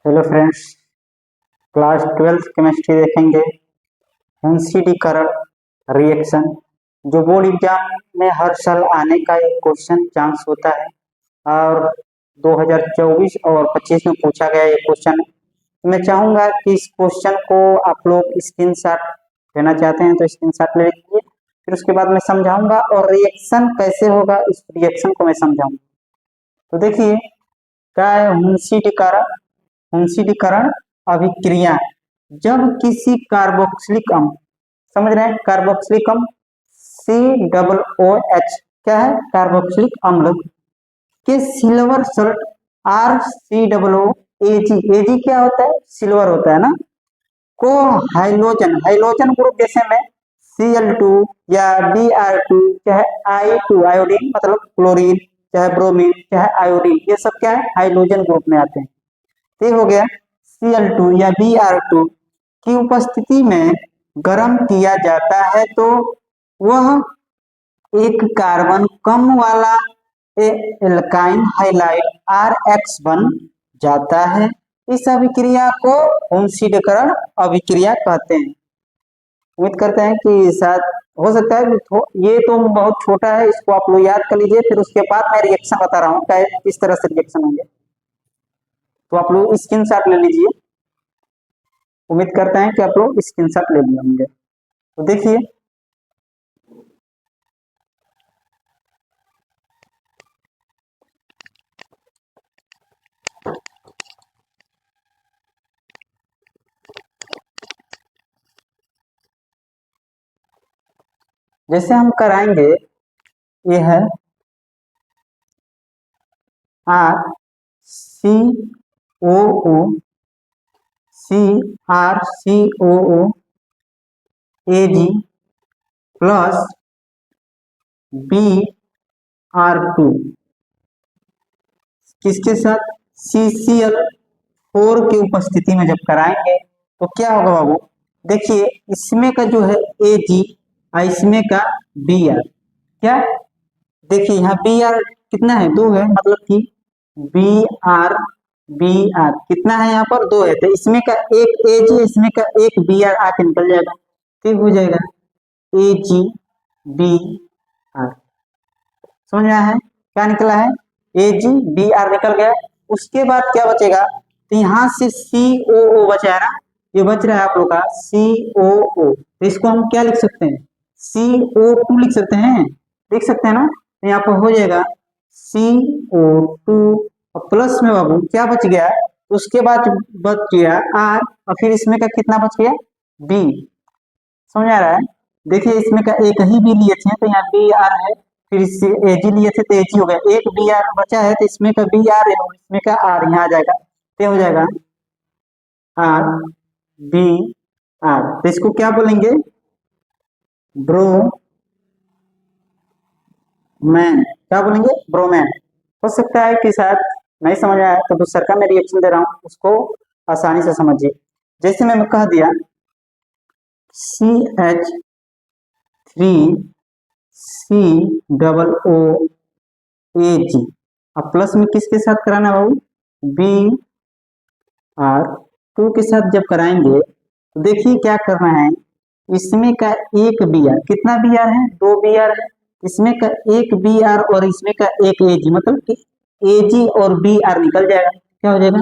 Hello friends, class 12th chemistry देखेंगे। NCD current reaction जो board exam में हर साल आने का एक क्वेश्चन चांस होता है और 2024 और 25 में पूछा गया ये क्वेश्चन है। मैं चाहूंगा कि इस क्वेश्चन को आप लोग स्क्रीनशॉट लेना चाहते हैं तो स्क्रीनशॉट ले लीजिए। फिर उसके बाद मैं समझाऊंगा और रिएक्शन कैसे होगा इस रिएक्शन को मैं समझाऊंगा। तो देखिए क्या है हुंसीडीकरण अभिक्रिया। जब किसी कार्बोक्सिलिक अम्ल, समझ रहे हैं, कार्बोक्सिलिक अम्ल COOH क्या है, कार्बोक्सिलिक अम्ल के सिल्वर सल्ट RCOOAG, एजी क्या होता है, सिल्वर होता है ना, को हाइलोजन ग्रुप जैसे में Cl2 या Br2 चाहे I2 आयोडीन मतलब क्लोरीन, चाहे ब्रोमीन चाहे आयोडीन, ये सब क्या है, हाइलोजन ग्रुप में आते हैं। ये हो गया Cl2 या Br2 की उपस्थिति में गर्म किया जाता है तो वह एक कार्बन कम वाला एल्काइन हाइलाइड RX बन जाता है। इस अभिक्रिया को हुंसीडीकरण अभिक्रिया कहते हैं। उम्मीद करते हैं कि शायद हो सकता है ये तो बहुत छोटा है, इसको आप लोग याद कर लीजिए। फिर उसके बाद मैं रिएक्शन बता रहा हूँ किस तरह से रिएक्शन होंगे, तो आप लोग स्क्रीनशॉट ले लीजिए। उम्मीद करते हैं कि आप लोग स्क्रीनशॉट ले लिए होंगे। तो देखिए जैसे हम कराएंगे, ये है CrCOOAG प्लस Br2 किसके साथ, CCl4 की उपस्थिति में जब कराएंगे तो क्या होगा बाबू, देखिए इसमें का जो है Ag और इसमें का Br, क्या देखिए यहाँ Br कितना है, 2 है, मतलब कि Br कितना है, यहाँ पर 2 है, तो इसमें का एक Ag इसमें का एक Br आके निकल जाएगा, फिर हो जाएगा AgBr। समझ में आया है, क्या निकला है, AgBr निकल गया। उसके बाद क्या बचेगा, तो यहाँ से COO बचा है ना, ये बच रहा है आप लोग का COO, तो इसको हम क्या लिख सकते हैं, CO2 लिख सकते हैं, लिख सकते हैं ना। तो यहाँ पर हो जाएगा CO2 और प्लस में बाबू क्या बच गया, उसके बाद बच गया R और फिर इसमें का कितना बच गया, B। समझ आ रहा है, देखिए इसमें का एक ही B लिए थे तो यहाँ Br है, फिर इससे Ag लिए थे तो Ag हो गया, एक Br बचा है तो इसमें का Br है और इसमें का R यहाँ आ जाएगा, तो हो जाएगा RBr। तो इसको क्या बोलेंगे, ब्रोमैन, क्या बोलेंगे, ब्रोमैन। हो सकता है कि शायद नहीं समझ आया तो दूसरा का मैं रिएक्शन दे रहा हूँ, उसको आसानी से समझिए। जैसे मैं कह दिया CH3COOAG, अब प्लस में किसके साथ कराना है बाबू, Br2 के साथ जब कराएंगे तो देखिए क्या करना है, इसमें का एक Br, कितना Br है, 2 Br है, इसमें का एक Br और इसमें का एक Ag, मतलब कि Ag और Br निकल जाएगा, क्या हो जाएगा,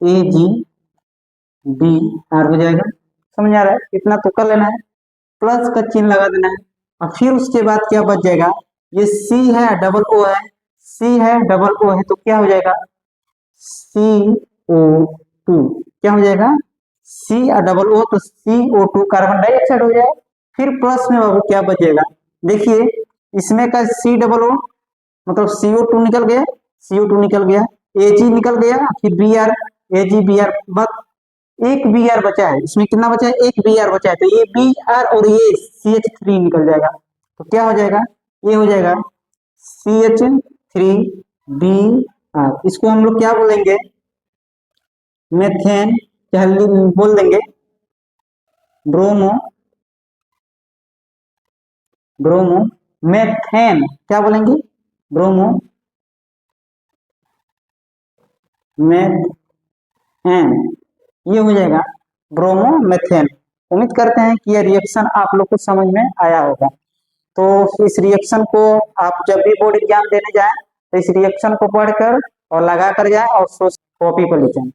AgBr हो जाएगा। समझ आ रहा है, इतना तो कर लेना है, प्लस का चिन्ह लगा देना है और फिर उसके बाद क्या बच जाएगा, ये C है डबल O है, C है डबल O है तो क्या हो जाएगा, CO2, क्या हो जाएगा, C और डबल O तो CO2 कार्बन डाइऑक्साइड हो जाएगा। फिर प्लस में बाबू क्या बचेगा, देखिए इसमें का C डबल O मतलब CO2 निकल गया, CO2 निकल गया, Ag निकल गया, फिर Br, AgBr, बस एक Br बचा है, इसमें कितना बचा है, एक Br बचा है, तो ये Br और ये CH3 निकल जाएगा, तो क्या हो जाएगा, ये हो जाएगा CH3Br। इसको हम लोग क्या बोलेंगे, मेथेन, क्या बोल देंगे, ब्रोमो मेथेन, क्या बोलेंगे, ब्रोमो एन, ये हो जाएगा ब्रोमोमेथेन। उम्मीद करते हैं कि यह रिएक्शन आप लोग को समझ में आया होगा। तो इस रिएक्शन को आप जब भी बोर्ड एग्जाम देने जाएं तो इस रिएक्शन को पढ़कर और लगा कर जाएं और सोच कॉपी पर लिखें।